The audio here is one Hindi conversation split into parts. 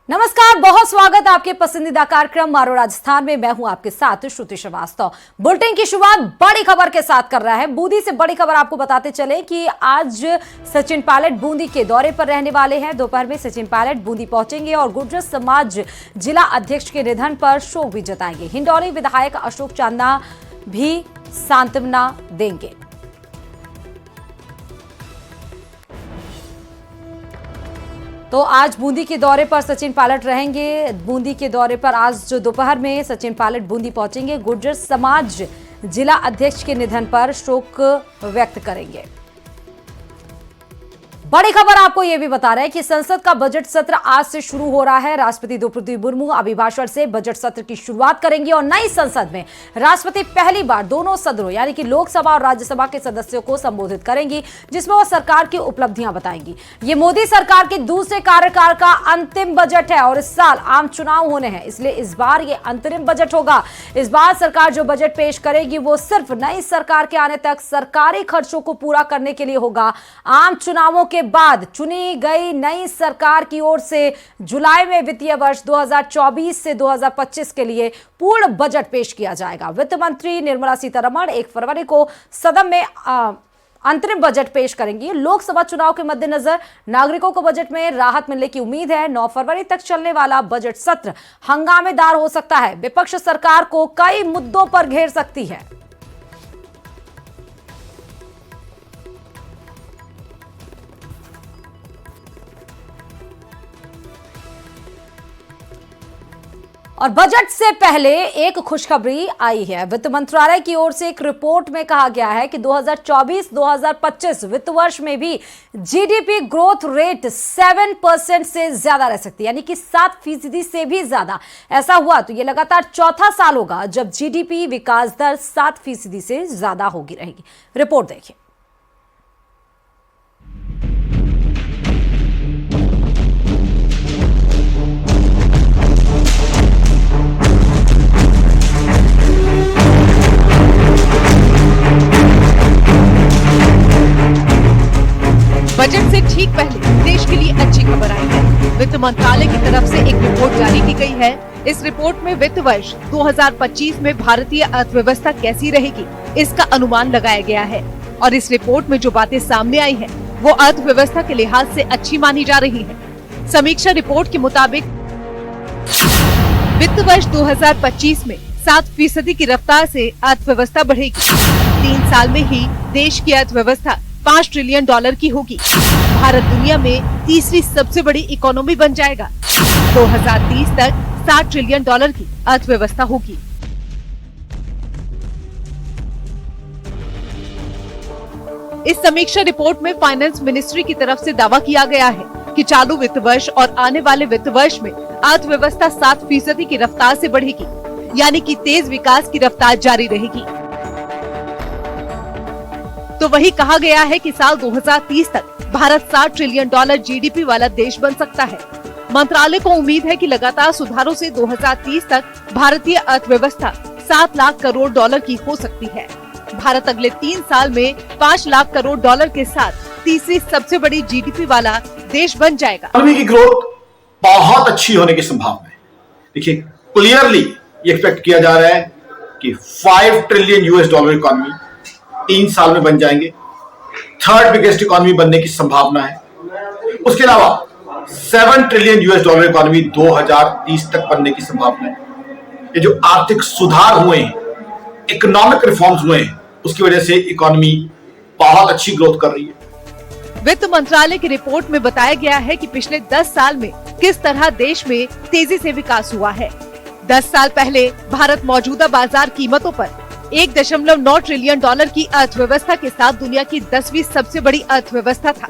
नमस्कार, बहुत स्वागत आपके पसंदीदा कार्यक्रम मारो राजस्थान में। मैं हूं आपके साथ श्रुति श्रीवास्तव। बुलेटिन की शुरुआत बड़ी खबर के साथ कर रहा है। बूंदी से बड़ी खबर आपको बताते चले कि आज सचिन पायलट बूंदी के दौरे पर रहने वाले हैं। दोपहर में सचिन पायलट बूंदी पहुंचेंगे और गुर्जर समाज जिला अध्यक्ष के निधन पर शोक भी जताएंगे। हिंडौली विधायक अशोक चांदना भी सांत्वना देंगे। तो आज बूंदी के दौरे पर सचिन पायलट रहेंगे। बूंदी के दौरे पर आज जो दोपहर में सचिन पायलट बूंदी पहुंचेंगे, गुर्जर समाज जिला अध्यक्ष के निधन पर शोक व्यक्त करेंगे। बड़ी खबर आपको यह भी बता रहे हैं कि संसद का बजट सत्र आज से शुरू हो रहा है। राष्ट्रपति द्रौपदी मुर्मू अभिभाषण से बजट सत्र की शुरुआत करेंगे और नई संसद में राष्ट्रपति पहली बार दोनों सदनों यानी कि लोकसभा और राज्यसभा के सदस्यों को संबोधित करेंगी, जिसमें वो सरकार की उपलब्धियां बताएंगी। ये मोदी सरकार के दूसरे कार्यकाल का अंतिम बजट है और इस साल आम चुनाव होने हैं, इसलिए इस बार ये अंतरिम बजट होगा। इस बार सरकार जो बजट पेश करेगी वो सिर्फ नई सरकार के आने तक सरकारी खर्चों को पूरा करने के लिए होगा। आम चुनावों के बाद चुनी गई नई सरकार की ओर से जुलाई में वित्तीय वर्ष 2024 से 2025 के लिए पूर्ण बजट पेश किया जाएगा। वित्त मंत्री निर्मला सीतारमण 1 फरवरी को सदन में अंतरिम बजट पेश करेंगी। लोकसभा चुनाव के मद्देनजर नागरिकों को बजट में राहत मिलने की उम्मीद है। 9 फरवरी तक चलने वाला बजट सत्र हंगामेदार हो सकता है। विपक्ष सरकार को कई मुद्दों पर घेर सकती है। और बजट से पहले एक खुशखबरी आई है। वित्त मंत्रालय की ओर से एक रिपोर्ट में कहा गया है कि 2024-2025 वित्त वर्ष में भी जीडीपी ग्रोथ रेट 7% से ज्यादा रह सकती है, यानी कि 7% से भी ज्यादा। ऐसा हुआ तो यह लगातार चौथा साल होगा जब जीडीपी विकास दर 7% से ज्यादा होगी रहेगी। रिपोर्ट देखिए। बजट से ठीक पहले देश के लिए अच्छी खबर आई है। वित्त मंत्रालय की तरफ से एक रिपोर्ट जारी की गई है। इस रिपोर्ट में वित्त वर्ष 2025 में भारतीय अर्थव्यवस्था कैसी रहेगी, इसका अनुमान लगाया गया है। और इस रिपोर्ट में जो बातें सामने आई हैं, वो अर्थव्यवस्था के लिहाज से अच्छी मानी जा रही है। समीक्षा रिपोर्ट के मुताबिक वित्त वर्ष 2025 में 7% की रफ्तार से अर्थव्यवस्था बढ़ेगी। 3 साल में ही देश की अर्थव्यवस्था $5 ट्रिलियन की होगी। भारत दुनिया में तीसरी सबसे बड़ी इकोनॉमी बन जाएगा। 2030 तक $60 ट्रिलियन की अर्थव्यवस्था होगी। इस समीक्षा रिपोर्ट में फाइनेंस मिनिस्ट्री की तरफ से दावा किया गया है कि चालू वित्त वर्ष और आने वाले वित्त वर्ष में अर्थव्यवस्था 7% की रफ्तार से बढ़ेगी, यानी कि तेज विकास की रफ्तार जारी रहेगी। तो वही कहा गया है कि साल 2030 तक भारत $60 ट्रिलियन जीडीपी वाला देश बन सकता है। मंत्रालय को उम्मीद है कि लगातार सुधारों से 2030 तक भारतीय अर्थव्यवस्था $7 लाख करोड़ की हो सकती है। भारत अगले 3 साल में $5 लाख करोड़ के साथ तीसरी सबसे बड़ी जीडीपी वाला देश बन जाएगा। इकोनॉमी की ग्रोथ बहुत अच्छी होने की संभावना है। देखिए, क्लियरली ये एक्सपेक्ट किया जा रहा है कि $5 ट्रिलियन इकोनॉमी 3 साल में बन जाएंगे। 3rd बिगेस्ट इकोनॉमी बनने की संभावना है। उसके अलावा $7 ट्रिलियन इकोनॉमी 2030 तक बनने की संभावना है। ये जो आर्थिक सुधार हुए हैं, इकोनॉमिक रिफॉर्म्स हुए हैं, उसकी वजह से इकोनॉमी बहुत अच्छी ग्रोथ कर रही है। वित्त मंत्रालय की रिपोर्ट में बताया गया है कि पिछले 10 साल में किस तरह देश में तेजी से विकास हुआ है। 10 साल पहले भारत मौजूदा बाजार कीमतों पर $1.9 ट्रिलियन की अर्थव्यवस्था के साथ दुनिया की 10वीं सबसे बड़ी अर्थव्यवस्था था।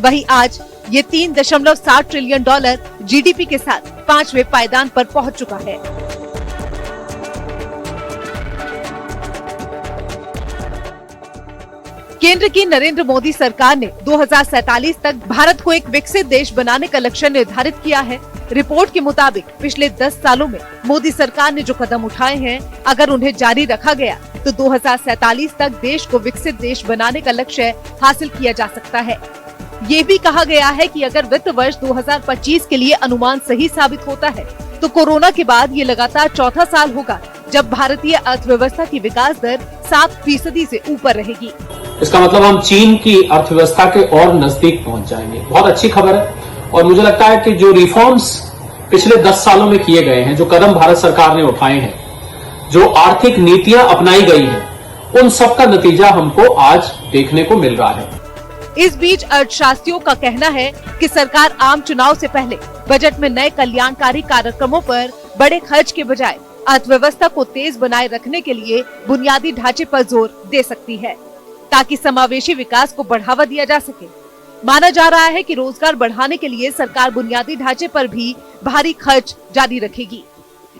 वहीं आज ये $3.7 ट्रिलियन जीडीपी के साथ 5वें पायदान पर पहुंच चुका है। केंद्र की नरेंद्र मोदी सरकार ने 2047 तक भारत को एक विकसित देश बनाने का लक्ष्य निर्धारित किया है। रिपोर्ट के मुताबिक पिछले 10 सालों में मोदी सरकार ने जो कदम उठाए हैं, अगर उन्हें जारी रखा गया तो 2047 तक देश को विकसित देश बनाने का लक्ष्य हासिल किया जा सकता है। ये भी कहा गया है कि अगर वित्त वर्ष 2025 के लिए अनुमान सही साबित होता है तो कोरोना के बाद ये लगातार चौथा साल होगा जब भारतीय अर्थव्यवस्था की विकास दर 7% से ऊपर रहेगी। इसका मतलब हम चीन की अर्थव्यवस्था के और नजदीक पहुंच जाएंगे। बहुत अच्छी खबर है और मुझे लगता है कि जो रिफॉर्म्स पिछले 10 सालों में किए गए हैं, जो कदम भारत सरकार ने उठाए हैं, जो आर्थिक नीतियां अपनाई गई हैं, उन सब का नतीजा हमको आज देखने को मिल रहा है। इस बीच अर्थशास्त्रियों का कहना है कि सरकार आम चुनाव से पहले बजट में नए कल्याणकारी कार्यक्रमों पर बड़े खर्च के बजाय अर्थव्यवस्था को तेज बनाए रखने के लिए बुनियादी ढांचे पर जोर दे सकती है, ताकि समावेशी विकास को बढ़ावा दिया जा सके। माना जा रहा है कि रोजगार बढ़ाने के लिए सरकार बुनियादी ढांचे पर भी भारी खर्च जारी रखेगी।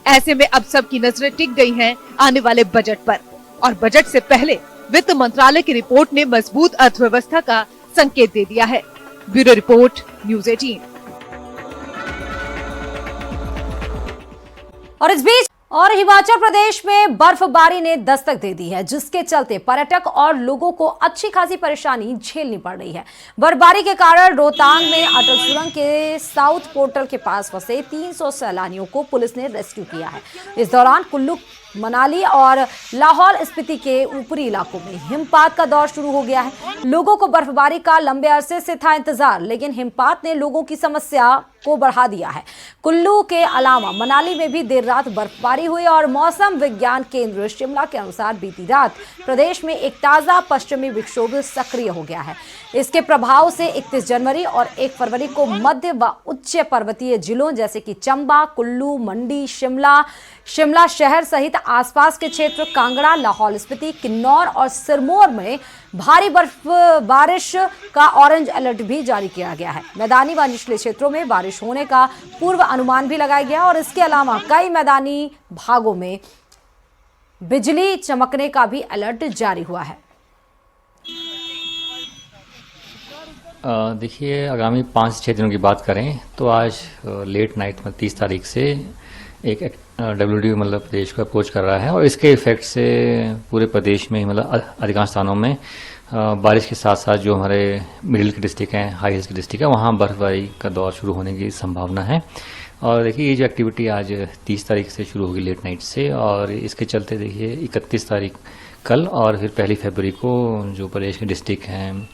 ऐसे में अब सबकी नजरें टिक गई हैं आने वाले बजट पर, और बजट से पहले वित्त मंत्रालय की रिपोर्ट ने मजबूत अर्थव्यवस्था का संकेत दे दिया है। Bureau report, news 18। और इस बीच हिमाचल प्रदेश में बर्फबारी ने दस्तक दे दी है, जिसके चलते पर्यटक और लोगों को अच्छी खासी परेशानी झेलनी पड़ रही है। बर्फबारी के कारण रोहतांग में अटल सुरंग के साउथ पोर्टल के पास फंसे 300 सैलानियों को पुलिस ने रेस्क्यू किया है। इस दौरान कुल्लू, मनाली और लाहौल स्पीति के ऊपरी इलाकों में हिमपात का दौर शुरू हो गया है। लोगों को बर्फबारी का लंबे अरसे से था इंतजार, लेकिन हिमपात ने लोगों की समस्या को बढ़ा दिया है। कुल्लू के अलावा मनाली में भी देर रात बर्फबारी हुई और मौसम विज्ञान केंद्र शिमला के अनुसार बीती रात प्रदेश में एक ताजा पश्चिमी विक्षोभ सक्रिय हो गया है। इसके प्रभाव से 31 जनवरी और 1 फरवरी को मध्य व उच्च पर्वतीय जिलों जैसे कि चंबा, कुल्लू, मंडी, शिमला शहर सहित आसपास के क्षेत्र, कांगड़ा, लाहौल स्पीति, किन्नौर और सिरमौर में भारी बारिश का ऑरेंज अलर्ट भी जारी किया गया है। मैदानी व निचले क्षेत्रों में बारिश होने का पूर्व अनुमान भी लगाया गया और इसके अलावा कई मैदानी भागों में बिजली चमकने का भी अलर्ट जारी हुआ है। देखिए, आगामी 5-6 दिनों की बात करें तो आज लेट नाइट में 30 तारीख से एक WD मतलब प्रदेश को अप्रोच कर रहा है और इसके इफेक्ट से पूरे प्रदेश में मतलब अधिकांश स्थानों में बारिश के साथ साथ जो हमारे मिडिल के डिस्ट्रिक्ट हैं, हाई हिल्स के डिस्ट्रिक्ट है, वहाँ बर्फबारी का दौर शुरू होने की संभावना है। और देखिए, ये जो एक्टिविटी आज 30 तारीख से शुरू होगी लेट नाइट से, और इसके चलते देखिए 31 तारीख कल और फिर 1 फरवरी को जो प्रदेश के डिस्ट्रिक्ट हैं,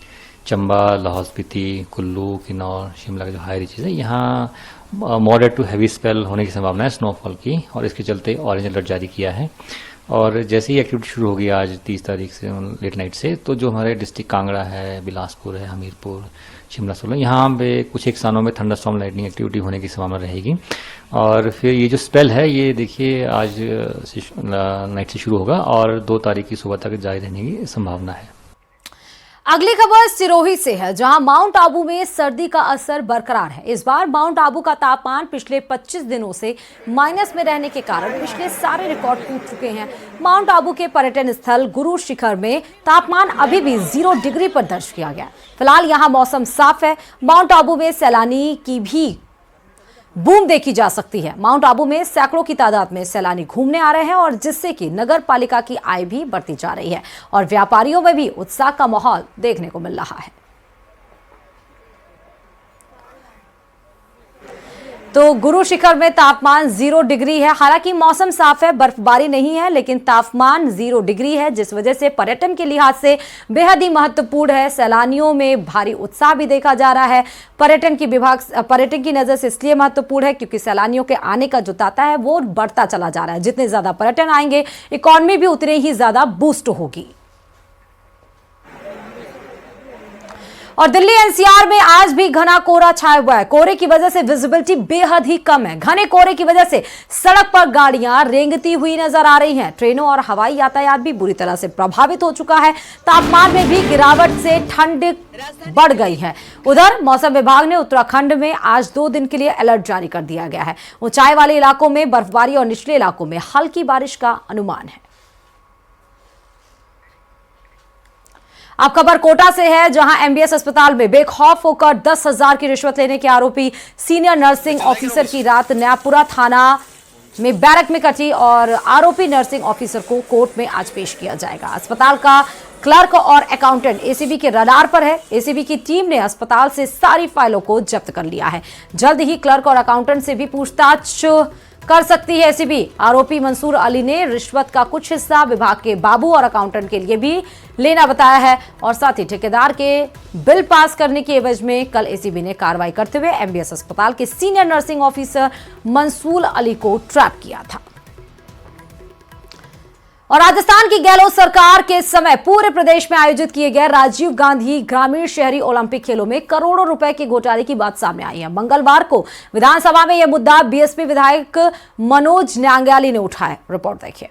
चंबा, लाहौल स्पीति, कुल्लू, किन्नौर, शिमला के जो हाई रीचेज है, यहाँ मॉडरेट टू हैवी स्पेल होने की संभावना है स्नोफॉल की, और इसके चलते ऑरेंज अलर्ट जारी किया है। और जैसे ही एक्टिविटी शुरू होगी आज 30 तारीख से लेट नाइट से, तो जो हमारे डिस्ट्रिक्ट कांगड़ा है, बिलासपुर है, हमीरपुर, शिमला, सोलन, यहाँ पे कुछ एक स्थानों में थंडरस्टॉर्म लाइटनिंग एक्टिविटी होने की संभावना रहेगी। और फिर ये जो स्पेल है ये देखिए आज नाइट से शुरू होगा और 2 तारीख की सुबह तक जारी रहने की संभावना है। अगली खबर सिरोही से है, जहां माउंट आबू में सर्दी का असर बरकरार है। इस बार माउंट आबू का तापमान पिछले 25 दिनों से माइनस में रहने के कारण पिछले सारे रिकॉर्ड टूट चुके हैं। माउंट आबू के पर्यटन स्थल गुरु शिखर में तापमान अभी भी 0 डिग्री पर दर्ज किया गया। फिलहाल यहां मौसम साफ है। माउंट आबू में सैलानी की भी बूम देखी जा सकती है। माउंट आबू में सैकड़ों की तादाद में सैलानी घूमने आ रहे हैं और जिससे कि नगर पालिका की आय भी बढ़ती जा रही है और व्यापारियों में भी उत्साह का माहौल देखने को मिल रहा है। तो गुरु शिखर में तापमान 0 डिग्री है। हालांकि मौसम साफ है, बर्फबारी नहीं है, लेकिन तापमान 0 डिग्री है, जिस वजह से पर्यटन के लिहाज से बेहद ही महत्वपूर्ण है। सैलानियों में भारी उत्साह भी देखा जा रहा है। पर्यटन की नजर से इसलिए महत्वपूर्ण है क्योंकि सैलानियों के आने का जो तांता है वो बढ़ता चला जा रहा है। जितने ज्यादा पर्यटन आएंगे, इकॉनमी भी उतने ही ज्यादा बूस्ट होगी। और दिल्ली एनसीआर में आज भी घना कोहरा छाया हुआ है। कोहरे की वजह से विजिबिलिटी बेहद ही कम है। घने कोहरे की वजह से सड़क पर गाड़ियां रेंगती हुई नजर आ रही हैं। ट्रेनों और हवाई यातायात भी बुरी तरह से प्रभावित हो चुका है। तापमान में भी गिरावट से ठंड बढ़ गई है। उधर मौसम विभाग ने उत्तराखंड में आज 2 दिन के लिए अलर्ट जारी कर दिया गया है। ऊंचाई वाले इलाकों में बर्फबारी और निचले इलाकों में हल्की बारिश का अनुमान है। अब खबर कोटा से है, जहां एमबीएस अस्पताल में बेखौफ होकर 10,000 की रिश्वत लेने के आरोपी सीनियर नर्सिंग ऑफिसर की रात न्यायपुरा थाना में बैरक में कटी और आरोपी नर्सिंग ऑफिसर को कोर्ट में आज पेश किया जाएगा। अस्पताल का क्लर्क और अकाउंटेंट एसीबी के रडार पर है। एसीबी की टीम ने अस्पताल से सारी फाइलों को जब्त कर लिया है। जल्द ही क्लर्क और अकाउंटेंट से भी पूछताछ कर सकती है एसीबी। आरोपी मंसूर अली ने रिश्वत का कुछ हिस्सा विभाग के बाबू और अकाउंटेंट के लिए भी लेना बताया है और साथ ही ठेकेदार के बिल पास करने की एवज में कल एसीबी ने कार्रवाई करते हुए एमबीएस अस्पताल के senior nursing officer Mansoor Ali को ट्रैप किया था। और राजस्थान की गहलोत सरकार के समय पूरे प्रदेश में आयोजित किए गए राजीव गांधी ग्रामीण शहरी ओलंपिक खेलों में करोड़ों रुपए के घोटाले की बात सामने आई है। मंगलवार को विधानसभा में यह मुद्दा बीएसपी विधायक मनोज न्यांगाली ने उठाया। रिपोर्ट देखिए।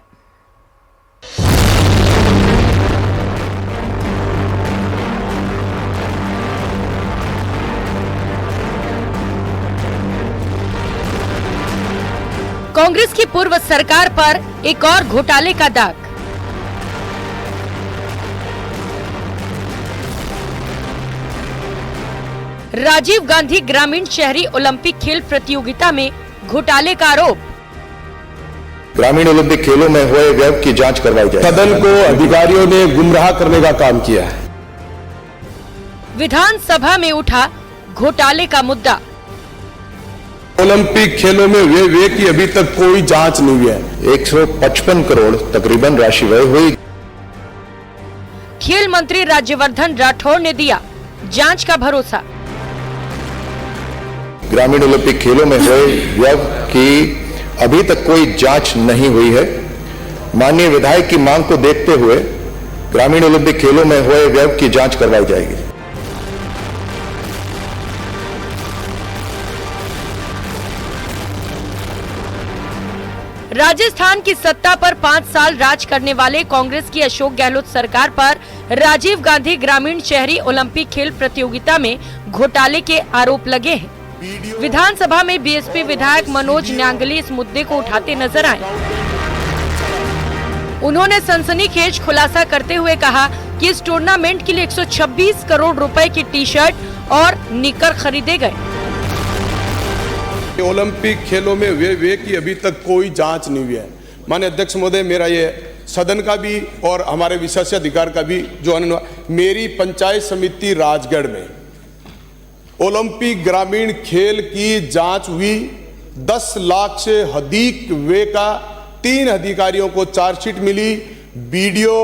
कांग्रेस की पूर्व सरकार पर एक और घोटाले का दाग। राजीव गांधी ग्रामीण शहरी ओलंपिक खेल प्रतियोगिता में घोटाले का आरोप। ग्रामीण ओलंपिक खेलों में हुए व्यय की जांच करवाई जाए। सदन को अधिकारियों ने गुमराह करने का काम किया है। विधानसभा में उठा घोटाले का मुद्दा। ओलंपिक खेलों में व्यय की अभी तक कोई जांच नहीं हुई है। 155 करोड़ तकरीबन राशि व्यय हुई। खेल मंत्री राज्यवर्धन राठौड़ ने दिया जांच का भरोसा। ग्रामीण ओलंपिक खेलों में हुए व्यय की अभी तक कोई जांच नहीं हुई है। माननीय विधायक की मांग को देखते हुए ग्रामीण ओलंपिक खेलों में हुए व्यय की जांच करवाई जाएगी। राजस्थान की सत्ता पर 5 साल राज करने वाले कांग्रेस की अशोक गहलोत सरकार पर राजीव गांधी ग्रामीण शहरी ओलंपिक खेल प्रतियोगिता में घोटाले के आरोप लगे हैं। विधानसभा में बीएसपी विधायक मनोज न्यांगली इस मुद्दे को उठाते नजर आए। उन्होंने सनसनीखेज खुलासा करते हुए कहा कि इस टूर्नामेंट के लिए 126 करोड़ रुपए की टी शर्ट और निकर खरीदे गए। ओलंपिक खेलों में व्यय की अभी तक कोई जांच नहीं हुई है। माननीय अध्यक्ष महोदय, मेरा ये सदन का भी और हमारे विशेषाधिकार का भी जो मेरी पंचायत समिति राजगढ़ में ओलंपिक ग्रामीण खेल की जांच हुई। 10 लाख से अधिक व्यय का 3 अधिकारियों को चार्जशीट मिली। बीडीओ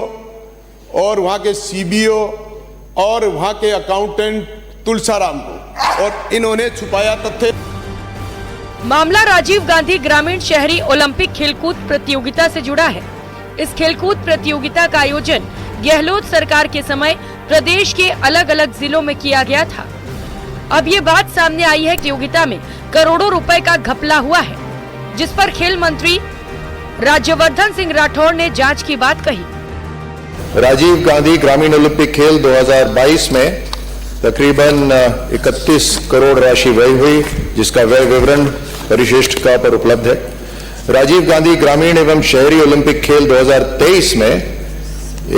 और वहां के सीबीओ और वहां के अकाउंटेंट तुलसाराम को, और इन्होंने छुपाया तथ्य। मामला राजीव गांधी ग्रामीण शहरी ओलंपिक खेलकूद प्रतियोगिता से जुड़ा है। इस खेलकूद प्रतियोगिता का आयोजन गहलोत सरकार के समय प्रदेश के अलग अलग जिलों में किया गया था। अब ये बात सामने आई है, प्रतियोगिता में करोड़ों रुपए का घपला हुआ है, जिस पर खेल मंत्री राज्यवर्धन सिंह राठौड़ ने जांच की बात कही। राजीव गांधी ग्रामीण ओलंपिक खेल 2022 में तकरीबन 31 करोड़ राशि व्यय हुई, जिसका व्यय विवरण परिशिष्ट का पर उपलब्ध है। राजीव गांधी ग्रामीण एवं शहरी ओलंपिक खेल 2023 में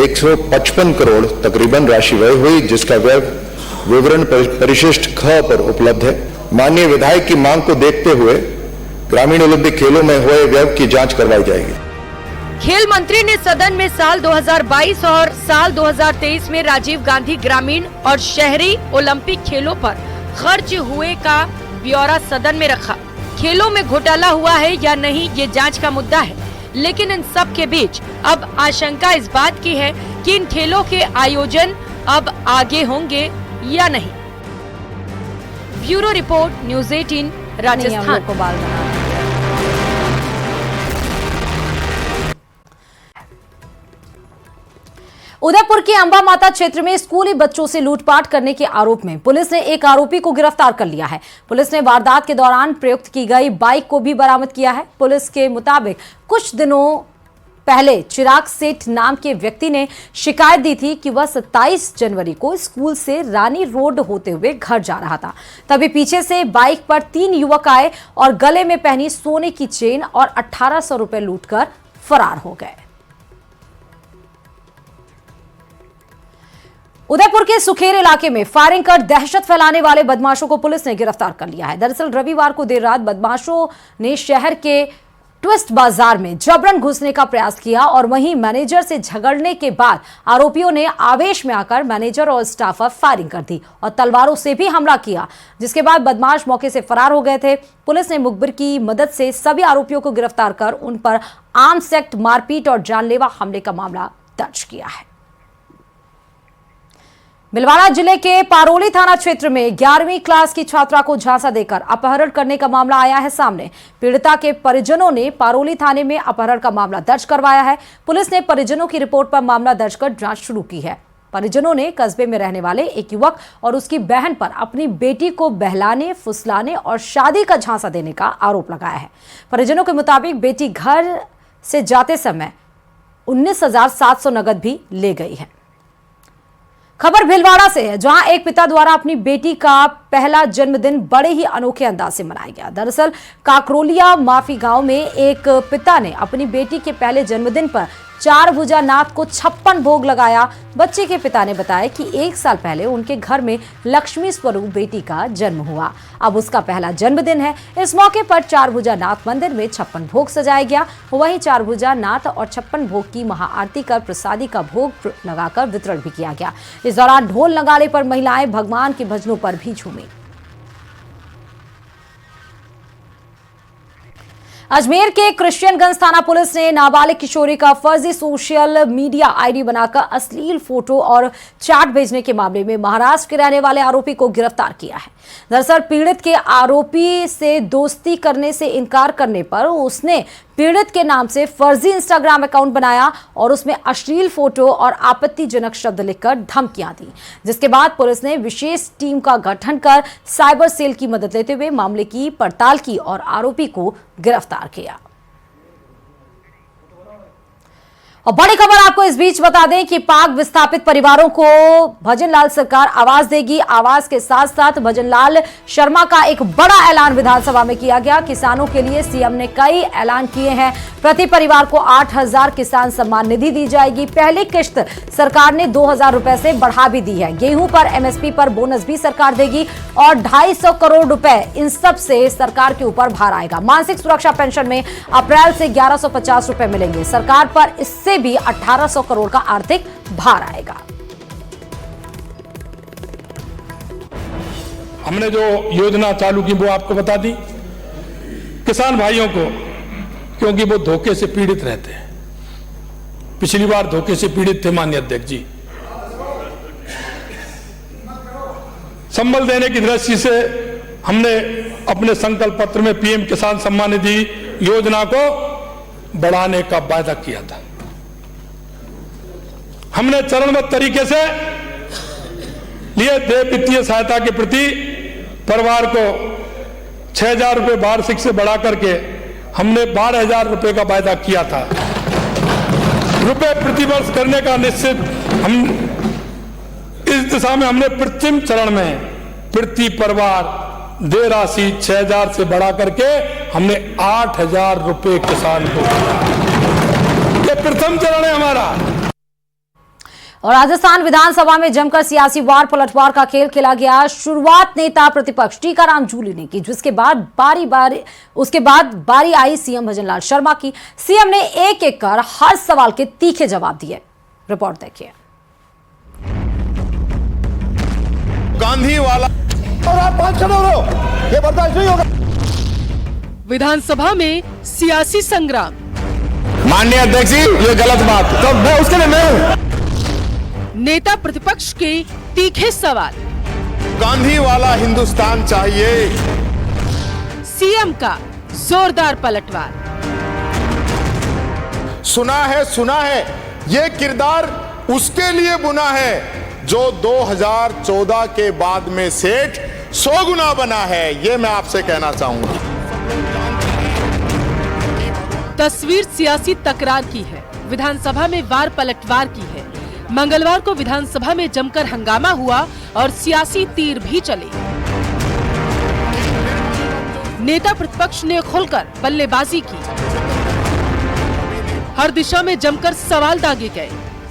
155 करोड़ तकरीबन राशि व्यय हुई, जिसका व्यय विवरण परिशिष्ट ख पर उपलब्ध है। माननीय विधायक की मांग को देखते हुए ग्रामीण ओलंपिक खेलों में हुए व्यय की जांच करवाई जाएगी। खेल मंत्री ने सदन में साल 2022 और साल 2023 में राजीव गांधी ग्रामीण और शहरी ओलंपिक खेलों पर खर्च हुए का ब्यौरा सदन में रखा। खेलों में घोटाला हुआ है या नहीं, ये जांच का मुद्दा है, लेकिन इन सब के बीच अब आशंका इस बात की है कि इन खेलों के आयोजन अब आगे होंगे या नहीं। Bureau report, news 18 Rajasthan. Udaipur के अंबा माता क्षेत्र में स्कूली बच्चों से लूटपाट करने के आरोप में पुलिस ने एक आरोपी को गिरफ्तार कर लिया है। पुलिस ने वारदात के दौरान प्रयुक्त की गई बाइक को भी बरामद किया है। पुलिस के मुताबिक कुछ दिनों पहले चिराग सेठ नाम के व्यक्ति ने शिकायत दी थी कि वह 27 जनवरी को स्कूल से रानी रोड होते हुए घर जा रहा था। तभी पीछे से बाइक पर 3 युवक आए और गले में पहनी सोने की चेन और 1800 रुपए लूटकर फरार हो गए। उदयपुर के सुखेर इलाके में फायरिंग कर दहशत फैलाने वाले बदमाशों को पुलिस ने गिरफ्तार कर लिया है। दरअसल रविवार को देर रात बदमाशों ने शहर के ट्विस्ट बाजार में जबरन घुसने का प्रयास किया और वहीं मैनेजर से झगड़ने के बाद आरोपियों ने आवेश में आकर मैनेजर और स्टाफ पर फायरिंग कर दी और तलवारों से भी हमला किया, जिसके बाद बदमाश मौके से फरार हो गए थे। पुलिस ने मुखबिर की मदद से सभी आरोपियों को गिरफ्तार कर उन पर आर्म्स एक्ट, मारपीट और जानलेवा हमले का मामला दर्ज किया है। भिलवाड़ा जिले के पारोली थाना क्षेत्र में 11वीं क्लास की छात्रा को झांसा देकर अपहरण करने का मामला आया है सामने। पीड़िता के परिजनों ने पारोली थाने में अपहरण का मामला दर्ज करवाया है। पुलिस ने परिजनों की रिपोर्ट पर मामला दर्ज कर जांच शुरू की है। परिजनों ने कस्बे में रहने वाले एक युवक और उसकी बहन पर अपनी बेटी को बहलाने, फुसलाने और शादी का झांसा देने का आरोप लगाया है। परिजनों के मुताबिक बेटी घर से जाते समय 19,700 नगद भी ले गई है। खबर भिलवाड़ा से है, जहां एक पिता द्वारा अपनी बेटी का पहला जन्मदिन बड़े ही अनोखे अंदाज से मनाया गया। दरअसल काकरोलिया माफी गांव में एक पिता ने अपनी बेटी के पहले जन्मदिन पर 4 भुजा नाथ को 56 भोग लगाया। बच्चे के पिता ने बताया कि 1 साल पहले उनके घर में लक्ष्मी स्वरूप बेटी का जन्म हुआ। अब उसका पहला जन्मदिन है। इस मौके पर 4 भुजा नाथ मंदिर में 56 भोग सजाया गया। वहीं 4 भुजा नाथ और 56 भोग की महाआरती कर प्रसादी का भोग लगाकर वितरण भी किया गया। इस दौरान ढोल नगाड़े पर महिलाएं भगवान के भजनों पर भी झूमी। अजमेर के क्रिश्चियनगंज थाना पुलिस ने नाबालिग किशोरी का फर्जी सोशल मीडिया आईडी बनाकर अश्लील फोटो और चैट भेजने के मामले में महाराष्ट्र के रहने वाले आरोपी को गिरफ्तार किया है। दरअसल पीड़ित के आरोपी से दोस्ती करने से इनकार करने पर उसने पीड़ित के नाम से फर्जी इंस्टाग्राम अकाउंट बनाया और उसमें अश्लील फोटो और आपत्तिजनक शब्द लिखकर धमकियां दी, जिसके बाद पुलिस ने विशेष टीम का गठन कर साइबर सेल की मदद लेते हुए मामले की पड़ताल की और आरोपी को गिरफ्तार किया। और बड़ी खबर आपको इस बीच बता दें कि पाक विस्थापित परिवारों को भजनलाल सरकार आवास देगी। आवास के साथ साथ भजनलाल शर्मा का एक बड़ा ऐलान विधानसभा में किया गया। किसानों के लिए सीएम ने कई ऐलान किए हैं। प्रति परिवार को 8,000 किसान सम्मान निधि दी जाएगी। पहली किश्त सरकार ने 2,000 रुपए से बढ़ा भी दी है। गेहूं पर एमएसपी पर बोनस भी सरकार देगी और 250 करोड़ रुपए इन सब से सरकार के ऊपर भार आएगा। मानसिक सुरक्षा पेंशन में अप्रैल से 1150 रुपए मिलेंगे। सरकार पर इससे भी 1800 करोड़ का आर्थिक भार आएगा। हमने जो योजना चालू की वो आपको बता दी किसान भाइयों को, क्योंकि वो धोखे से पीड़ित रहते हैं। पिछली बार धोखे से पीड़ित थे माननीय अध्यक्ष जी। संबल देने की दृष्टि से हमने अपने संकल्प पत्र में पीएम किसान सम्मान निधि योजना को बढ़ाने का वायदा किया था। हमने चरणबद्ध तरीके से लिए देय वित्तीय सहायता के प्रति परिवार को 6,000 रुपये वार्षिक से बढ़ा करके हमने 12,000 रुपये का वायदा किया था। रुपए प्रतिवर्ष करने का निश्चित हम इस दिशा में हमने प्रथम चरण में प्रति परिवार देय राशि 6,000 से बढ़ा करके हमने 8,000 रुपये किसान को दिया। ये प्रथम चरण है हमारा। और राजस्थान विधानसभा में जमकर सियासी वार पलटवार का खेल खेला गया। शुरुआत नेता प्रतिपक्ष टीकाराम जूली ने की, जिसके बाद बारी आई सीएम भजनलाल शर्मा की। सीएम ने एक एक कर हर सवाल के तीखे जवाब दिए। रिपोर्ट देखिए। गांधी वाला और आप 5 खड़े हो, ये बर्दाश्त नहीं होगा। विधानसभा में सियासी संग्राम। माननीय अध्यक्ष जी, ये गलत बात, तो मैं उसके लिए मैं हूं। नेता प्रतिपक्ष के तीखे सवाल। गांधी वाला हिंदुस्तान चाहिए। सीएम का जोरदार पलटवार। सुना है ये किरदार उसके लिए बुना है जो 2014 के बाद में सेठ 100 गुना बना है। ये मैं आपसे कहना चाहूंगा। तस्वीर सियासी तकरार की है, विधानसभा में वार पलटवार की है। मंगलवार को विधानसभा में जमकर हंगामा हुआ और सियासी तीर भी चले। नेता प्रतिपक्ष ने खुलकर बल्लेबाजी की। हर दिशा में जमकर सवाल दागे गए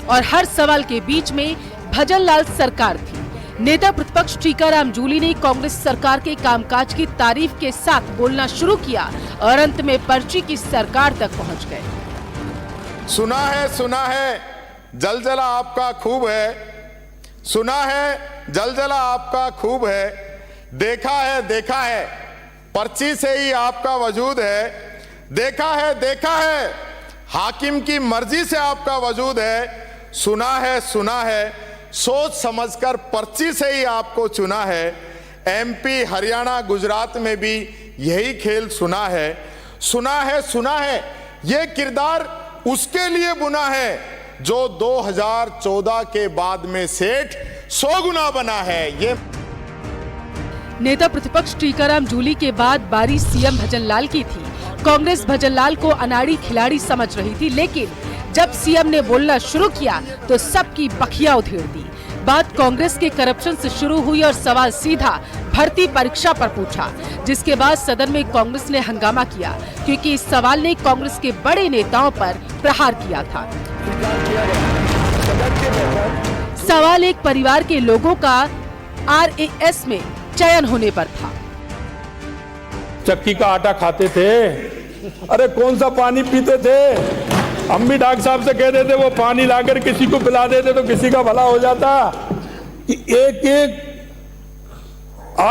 और हर सवाल के बीच में भजनलाल सरकार थी। नेता प्रतिपक्ष टीकाराम जूली ने कांग्रेस सरकार के कामकाज की तारीफ के साथ बोलना शुरू किया और अंत में पर्ची की सरकार तक पहुंच गए। सुना है जलजला आपका खूब है, सुना है जलजला आपका खूब है, देखा है पर्ची से ही आपका वजूद है, देखा है हाकिम की मर्जी से आपका वजूद है, सुना है सोच समझकर पर्ची से ही आपको चुना है। एमपी हरियाणा गुजरात में भी यही खेल सुना है ये किरदार उसके लिए बुना है जो 2014 के बाद में सेठ 100 गुना बना है। ये नेता प्रतिपक्ष टीकाराम जूली के बाद बारी सीएम भजनलाल की थी। कांग्रेस भजनलाल को अनाड़ी खिलाड़ी समझ रही थी, लेकिन जब सीएम ने बोलना शुरू किया तो सबकी बखिया उधेड़ दी। बात कांग्रेस के करप्शन से शुरू हुई और सवाल सीधा भर्ती परीक्षा पर पूछा, जिसके बाद सदन में कांग्रेस ने हंगामा किया क्योंकि इस सवाल ने कांग्रेस के बड़े नेताओं पर प्रहार किया था। सवाल एक परिवार के लोगों का RAS में चयन होने पर था। चक्की का आटा खाते थे, अरे कौन सा पानी पीते थे? हम भी डॉक्टर साहब से कह देते वो पानी लाकर किसी को पिला देते तो किसी का भला हो जाता। कि एक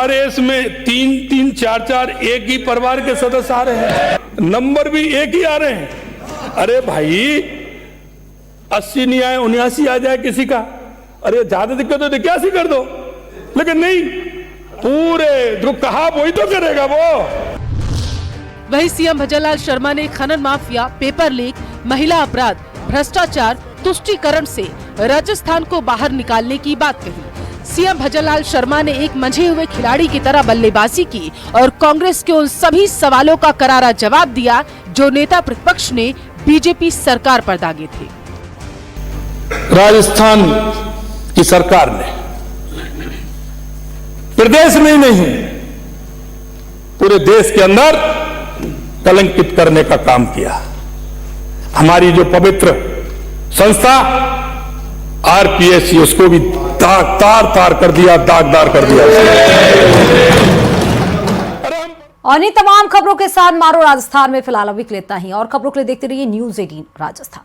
RAS में 3-3, 4-4 एक ही परिवार के सदस्य आ रहे हैं, नंबर भी एक ही आ रहे हैं। अरे भाई 80 नहीं आए 79 आ जाए किसी का, अरे ज्यादा दिक्कत हो तो 81 कर दो, लेकिन नहीं, पूरे जो कहा वही तो करेगा वो। वही सीएम भजनलाल शर्मा ने खनन माफिया, पेपर लीक, महिला अपराध, भ्रष्टाचार, तुष्टीकरण से राजस्थान को बाहर निकालने की बात कही। सीएम भजनलाल शर्मा ने एक मंझे हुए खिलाड़ी की तरह बल्लेबाजी की और कांग्रेस के उन सभी सवालों का करारा जवाब दिया जो नेता प्रतिपक्ष ने बीजेपी सरकार पर दागे थे। राजस्थान की सरकार ने प्रदेश में ही नहीं पूरे देश के अंदर कलंकित करने का काम किया। हमारी जो पवित्र संस्था RPSC उसको भी दागदार कर दिया। और इन तमाम खबरों के साथ मारो राजस्थान में फिलहाल अभी के लिए इतना ही। और खबरों के लिए देखते रहिए News 18 राजस्थान।